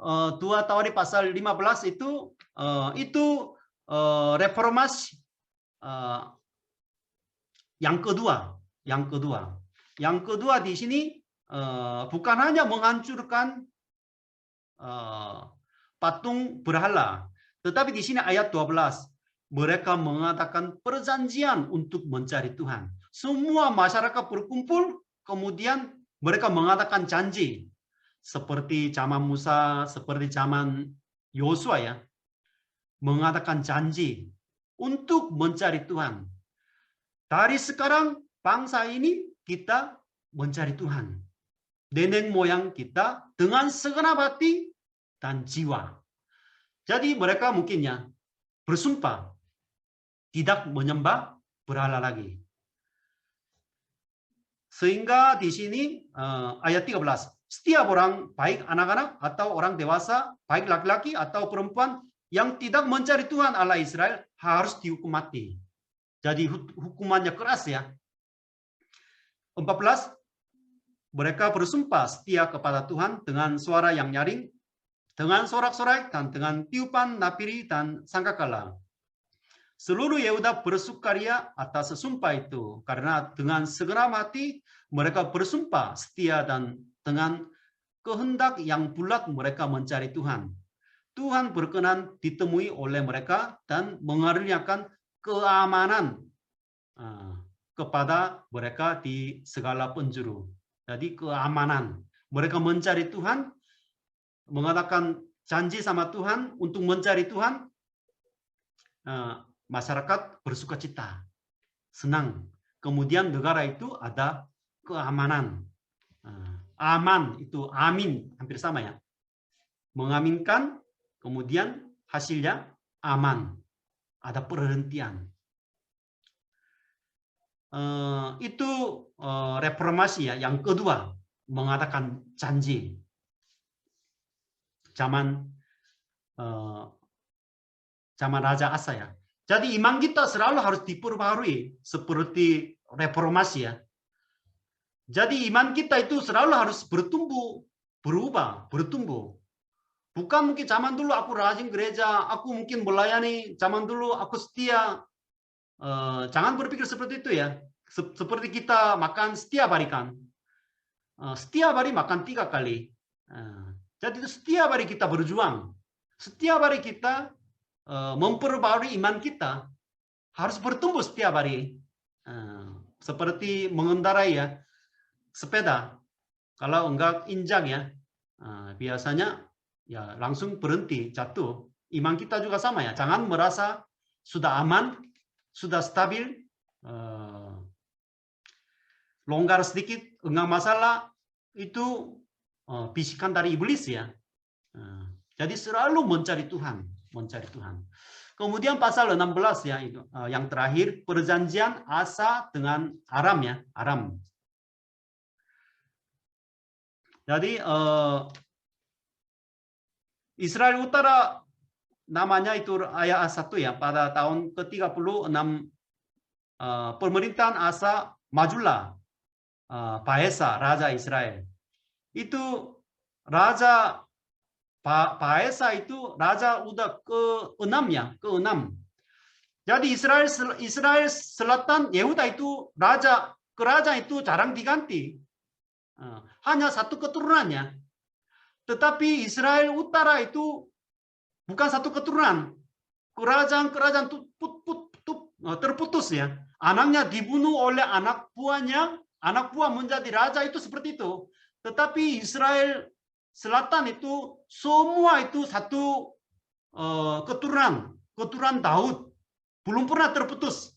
2 Tawarikh pasal 15 itu reformasi yang kedua. Yang kedua di sini bukan hanya menghancurkan patung berhala, tetapi di sini ayat 12 mereka mengatakan perjanjian untuk mencari Tuhan. Semua masyarakat berkumpul, kemudian mereka mengatakan janji. Seperti zaman Musa, seperti zaman Yosua ya. Mengatakan janji untuk mencari Tuhan. Dari sekarang bangsa ini kita mencari Tuhan. Nenek moyang kita dengan segenap hati dan jiwa. Jadi mereka mungkinnya bersumpah tidak menyembah berhala lagi. Sehingga di sini ayat 13, setiap orang, baik anak-anak atau orang dewasa, baik laki-laki atau perempuan yang tidak mencari Tuhan Allah Israel harus dihukum mati. Jadi hukumannya keras ya. 14, mereka bersumpah setia kepada Tuhan dengan suara yang nyaring, dengan sorak-sorai, dan dengan tiupan napiri dan sangkakala. Seluruh Yehuda bersukaria atas sesumpah itu, karena dengan segenap hati mereka bersumpah setia dan dengan kehendak yang bulat mereka mencari Tuhan. Tuhan berkenan ditemui oleh mereka dan mengaruniakan keamanan kepada mereka di segala penjuru. Jadi keamanan. Mereka mencari Tuhan, mengatakan janji sama Tuhan untuk mencari Tuhan. Masyarakat bersuka cita, senang. Kemudian negara itu ada keamanan. Aman itu amin, hampir sama ya. Mengaminkan, kemudian hasilnya aman. Ada perhentian. Itu reformasi ya, yang kedua, mengatakan janji. Zaman Raja Asa ya. Jadi iman kita selalu harus diperbarui seperti reformasi ya. Jadi iman kita itu selalu harus bertumbuh, berubah, bertumbuh. Bukan mungkin zaman dulu aku rajin gereja, aku mungkin melayani, zaman dulu aku setia. Jangan berpikir seperti itu ya. Seperti kita makan setiap hari kan. Setiap hari makan 3 kali. Jadi setiap hari kita berjuang. Setiap hari kita memperbarui iman kita, harus bertumbuh setiap hari. Seperti mengendarai ya sepeda. Kalau enggak injak ya, biasanya ya langsung berhenti, jatuh. Iman kita juga sama ya. Jangan merasa sudah aman, sudah stabil, longgar sedikit, enggak masalah, itu bisikan dari iblis ya. Jadi selalu mencari Tuhan, mencari Tuhan. Kemudian pasal 16 ya, itu yang terakhir, perjanjian Asa dengan Aram ya, Aram. Jadi Israel Utara namanya itu ayat 1 ya, pada tahun ke-36 pemerintahan Asa majulah Baesa, Raja Israel. Itu Raja Baesa itu Raja udah ke-6 ya, ke-6. Jadi Israel Selatan, Yehuda itu kerajaan itu jarang diganti. Hanya satu keturunannya. Tetapi Israel Utara itu bukan satu keturunan. Kerajaan terputus ya. Anaknya dibunuh oleh anak buahnya, anak buah menjadi raja itu seperti itu. Tetapi Israel Selatan itu semua itu satu keturunan Daud, belum pernah terputus.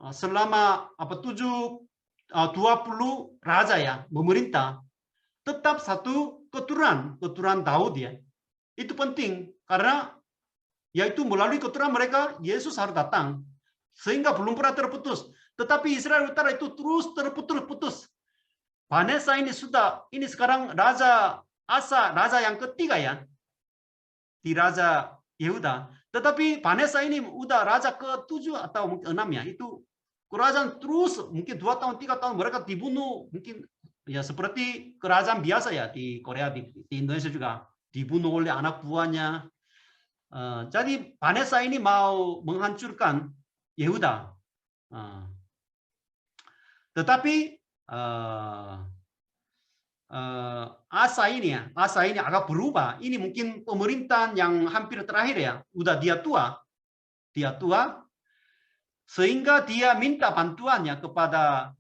Selama 20 raja ya memerintah, tetap satu keturunan Daud ya. Itu penting karena yaitu melalui keturunan mereka Yesus harus datang, sehingga belum pernah terputus. Tetapi Israel Utara itu terus terputus. Vanessa ini sekarang Raja Asa, raja yang ketiga ya di Raja Yehuda. Tetapi Vanessa ini udah raja ke-7 atau mungkin 6 ya. Itu kerajaan terus mungkin 2 tahun 3 tahun mereka dibunuh, mungkin ya seperti kerajaan biasa ya di Korea, di Indonesia juga dibunuh oleh anak buahnya. Jadi Vanessa ini mau menghancurkan Yehuda. Tetapi Asa ini agak berubah. Ini mungkin pemerintahan yang hampir terakhir ya. Udah dia tua, sehingga dia minta bantuannya kepada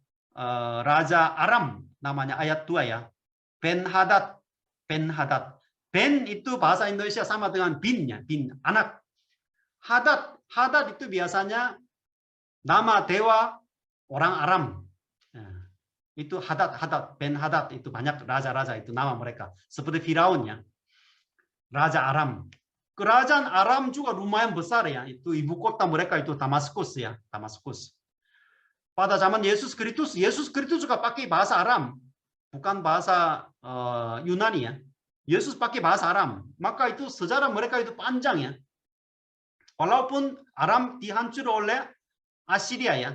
Raja Aram, namanya ayat 2 ya. Ben-Hadad. Ben itu bahasa Indonesia sama dengan binnya, bin anak. Hadad itu biasanya nama dewa orang Aram. Itu Hadad, Ben-Hadad itu banyak raja-raja itu nama mereka. Seperti Firaun ya. Raja Aram. Kerajaan Aram juga lumayan besar ya. Itu ibu kota mereka itu Damaskus ya, Damaskus. Pada zaman Yesus Kristus juga pakai bahasa Aram, bukan bahasa Yunani ya. Yesus pakai bahasa Aram. Maka itu sejarah mereka itu panjang ya. Walaupun Aram dihancur oleh Assyria ya,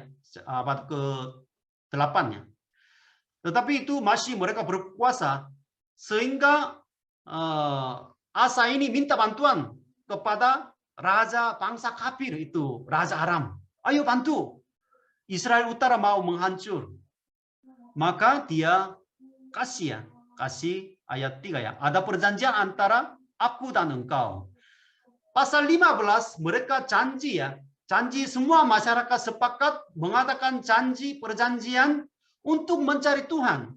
abad ke-8 ya. Tetapi itu masih mereka berkuasa, sehingga Asa ini minta bantuan kepada raja bangsa kafir itu, Raja Aram. Ayo bantu, Israel Utara mau menghancur. Maka dia kasih ayat 3 ya. Ada perjanjian antara aku dan engkau. Pasal 15 mereka janji ya. Janji, semua masyarakat sepakat mengadakan janji perjanjian untuk mencari Tuhan.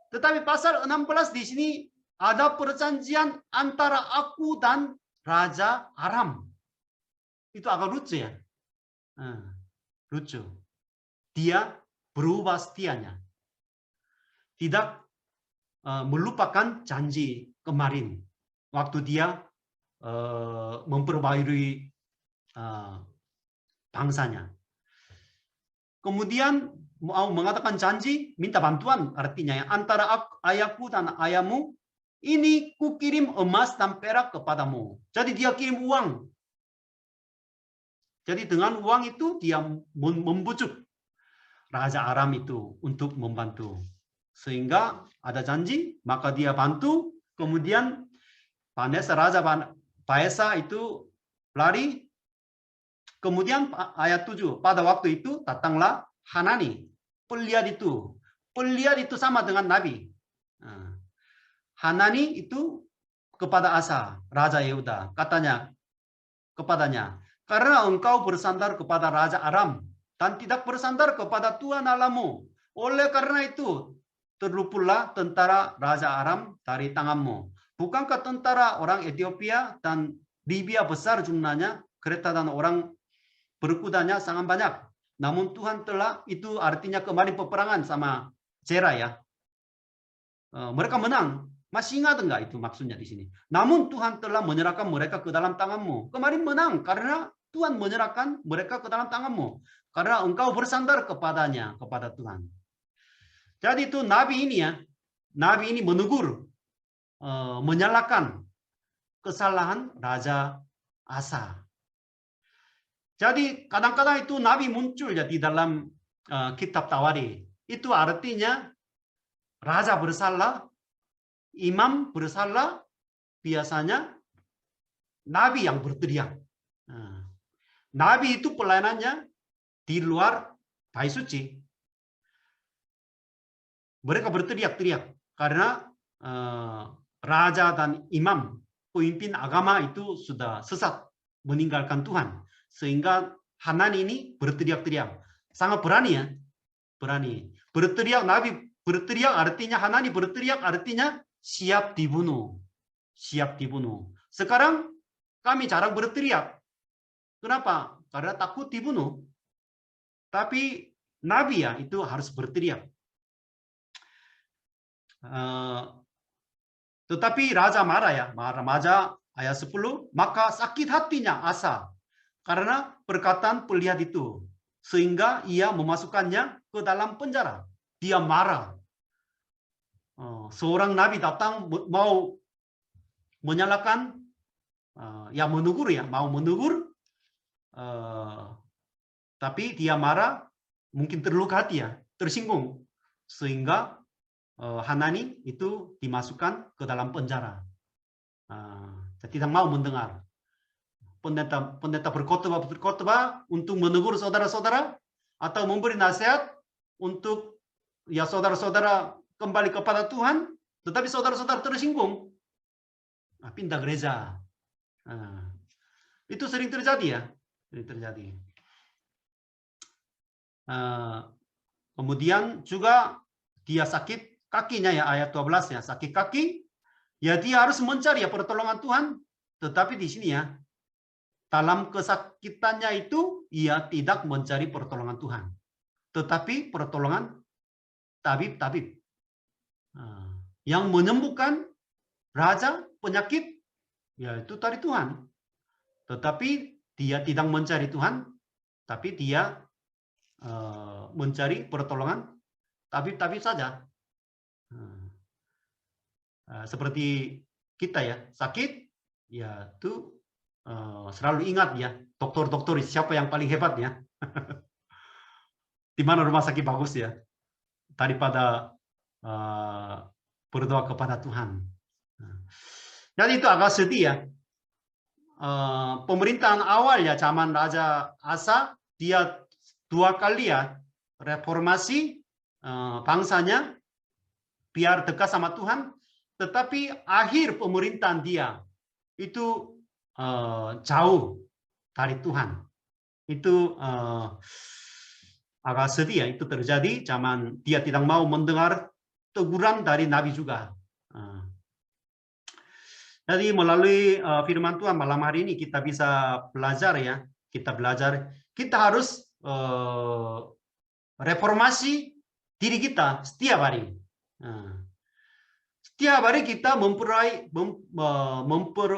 Tetapi pasal 16 di sini ada perjanjian antara aku dan Raja Aram. Itu agak lucu ya. Lucu. Dia berubah setianya. Tidak melupakan janji kemarin. Waktu dia memperbarui bangsanya. Kemudian mau mengatakan janji, minta bantuan artinya ya. Antara ayahku dan ayahmu, ini kukirim emas dan perak kepadamu. Jadi dia kirim uang. Jadi dengan uang itu dia membujuk Raja Aram itu untuk membantu. Sehingga ada janji, maka dia bantu. Kemudian Raja Baesa itu lari. Kemudian ayat 7, pada waktu itu datanglah Hanani, pelihat itu. Pelihat itu sama dengan Nabi. Hanani itu kepada Asa, Raja Yehuda, katanya kepadanya, karena engkau bersandar kepada Raja Aram dan tidak bersandar kepada Tuhan Allahmu, oleh karena itu terluputlah tentara Raja Aram dari tanganmu. bukankah tentara orang Ethiopia dan Libya besar jumlahnya, kereta dan orang berkudanya sangat banyak. Namun Tuhan telah, itu artinya kemarin peperangan sama Zerah ya. Mereka menang. Masih ingat enggak itu maksudnya di sini? Namun Tuhan telah menyerahkan mereka ke dalam tanganmu. Kemarin menang karena Tuhan menyerahkan mereka ke dalam tanganmu. Karena engkau bersandar kepadanya, kepada Tuhan. Jadi itu nabi ini ya. Nabi ini menegur, menyalahkan kesalahan Raja Asa. Jadi kadang-kadang itu nabi muncul ya di dalam kitab Tawari. Itu artinya raja bersalah, imam bersalah, biasanya nabi yang berteriak. Nabi itu pelayanannya di luar bait suci. Mereka berteriak-teriak karena raja dan imam, pemimpin agama itu sudah sesat, meninggalkan Tuhan. Sehingga Hanan ini berteriak-teriak. Sangat berani ya. Berani. Berteriak, nabi berteriak artinya, Hanani berteriak artinya siap dibunuh. Siap dibunuh. Sekarang kami jarang berteriak. Kenapa? Karena takut dibunuh. Tapi nabi ya itu harus berteriak. Tetapi raja marah ya. Raja ayat 10. Maka sakit hatinya Asa karena perkataan pelihat itu. Sehingga ia memasukkannya ke dalam penjara. Dia marah. Seorang nabi datang mau menyalahkan, ya menegur ya, mau menegur, tapi dia marah, mungkin terluka hati ya, tersinggung, sehingga Hanani itu dimasukkan ke dalam penjara. Tidak mau mendengar. Pendeta berkhotbah untuk menegur saudara-saudara atau memberi nasihat untuk ya saudara-saudara kembali kepada Tuhan, tetapi saudara-saudara tersinggung, pindah gereja. Itu sering terjadi ya, sering terjadi. Kemudian juga dia sakit kakinya ya, ayat 12 ya, sakit kaki, ya dia harus mencari ya pertolongan Tuhan, tetapi di sini ya, dalam kesakitannya itu ia tidak mencari pertolongan Tuhan, tetapi pertolongan tabib-tabib yang menyembuhkan raja penyakit, yaitu dari Tuhan. Tetapi dia tidak mencari Tuhan, tapi dia mencari pertolongan tabib-tabib saja. Seperti kita ya, sakit, ya itu selalu ingat ya, dokter-dokter siapa yang paling hebat ya. Di mana rumah sakit bagus ya, daripada berdoa kepada Tuhan. Jadi itu agak sedih ya. Pemerintahan awal ya zaman Raja Asa, dia 2 kali ya reformasi bangsanya biar dekat sama Tuhan, tetapi akhir pemerintahan dia itu jauh dari Tuhan. Itu agak sedih ya, itu terjadi zaman dia tidak mau mendengar teguran dari nabi juga. Jadi melalui firman Tuhan malam hari ini kita bisa belajar ya, kita harus reformasi diri kita setiap hari. Setiap hari kita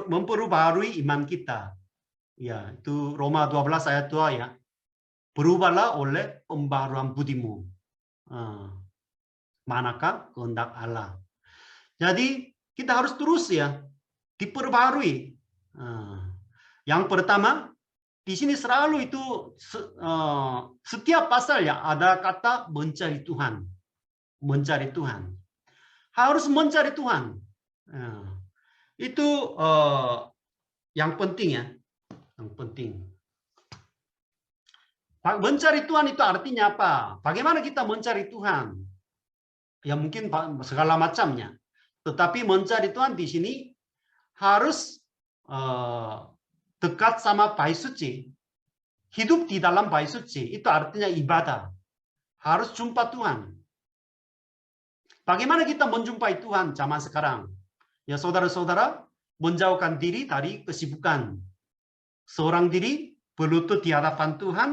memperbarui iman kita. Ya, itu Roma 12 ayat 2 ya. Berubahlah oleh pembaharuan budimu. Manakah kehendak Allah. Jadi kita harus terus ya diperbarui. Yang pertama, di sini selalu itu setiap pasal ya ada kata mencari Tuhan. Mencari Tuhan. Harus mencari Tuhan. Itu yang penting ya. Yang penting. Mencari Tuhan itu artinya apa? Bagaimana kita mencari Tuhan? Ya mungkin segala macamnya. Tetapi mencari Tuhan di sini harus dekat sama bait suci. Hidup di dalam bait suci. Itu artinya ibadah. Harus jumpa Tuhan. Bagaimana kita menjumpai Tuhan zaman sekarang? ya saudara-saudara menjauhkan diri dari kesibukan. Seorang diri berlutut di hadapan Tuhan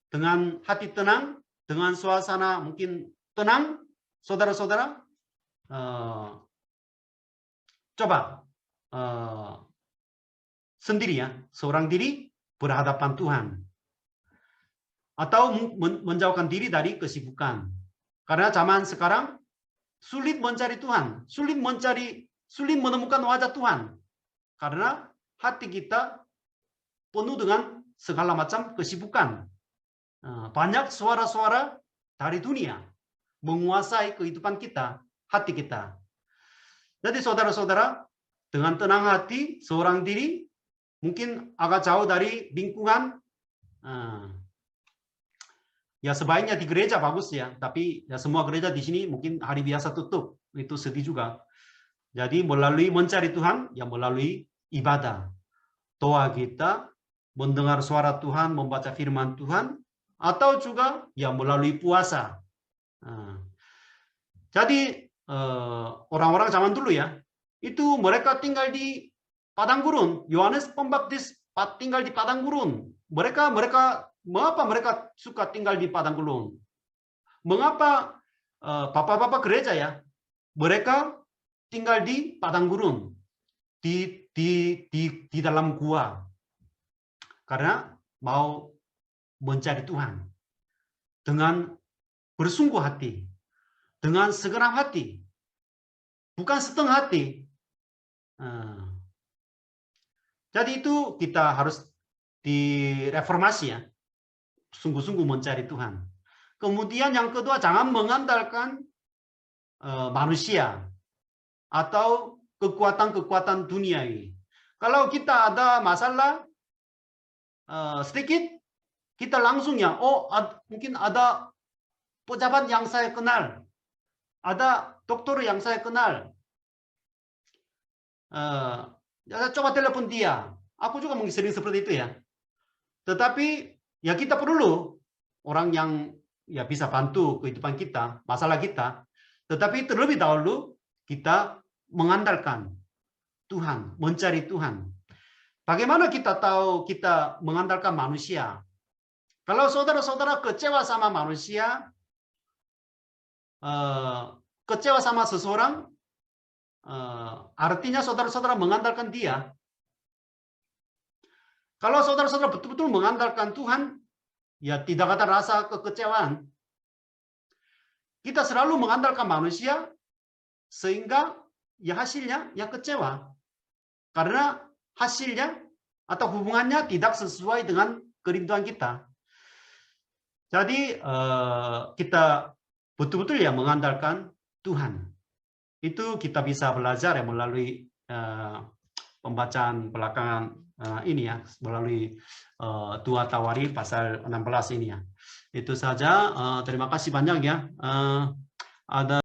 dengan hati tenang, dengan suasana mungkin tenang, saudara-saudara, coba sendiri ya, seorang diri berhadapan Tuhan. Atau menjauhkan diri dari kesibukan. Karena zaman sekarang sulit mencari Tuhan, sulit menemukan wajah Tuhan. Karena hati kita penuh dengan segala macam kesibukan. Banyak suara-suara dari dunia menguasai kehidupan kita, hati kita. Jadi saudara-saudara, dengan tenang hati, seorang diri mungkin agak jauh dari lingkungan. Ya sebaiknya di gereja bagus ya, tapi ya semua gereja di sini mungkin hari biasa tutup, itu sedih juga. Jadi melalui mencari Tuhan, ya melalui ibadah, doa kita, mendengar suara Tuhan, membaca firman Tuhan, atau juga ya melalui puasa. Jadi orang-orang zaman dulu ya, itu mereka tinggal di padang gurun. Yohanes Pembaptis tinggal di padang gurun. Mengapa mereka suka tinggal di padang gurun? Mengapa bapak-bapak gereja ya, mereka tinggal di padang gurun, di dalam gua, karena mau mencari Tuhan dengan bersungguh hati, dengan segenap hati, bukan setengah hati. Jadi itu kita harus direformasi ya, sungguh-sungguh mencari Tuhan. Kemudian yang kedua, jangan mengandalkan manusia atau kekuatan-kekuatan duniawi. Kalau kita ada masalah sedikit, kita langsung ya, mungkin ada pejabat yang saya kenal, ada dokter yang saya kenal, coba telepon dia. Aku juga mungkin sering seperti itu ya. Tetapi ya kita perlu orang yang ya bisa bantu kehidupan kita, masalah kita. Tetapi terlebih dahulu kita mengandalkan Tuhan, mencari Tuhan. Bagaimana kita tahu kita mengandalkan manusia? Kalau saudara-saudara kecewa sama manusia, kecewa sama seseorang, artinya saudara-saudara mengandalkan dia. Kalau saudara-saudara betul-betul mengandalkan Tuhan, ya tidak ada rasa kekecewaan. Kita selalu mengandalkan manusia, sehingga ya hasilnya ya kecewa. Karena hasilnya atau hubungannya tidak sesuai dengan kerinduan kita. Jadi kita betul-betul ya mengandalkan Tuhan. Itu kita bisa belajar ya melalui pembacaan belakangan ini ya, melalui 2 Tawarikh pasal 16 ini ya. Itu saja, terima kasih banyak ya. Ada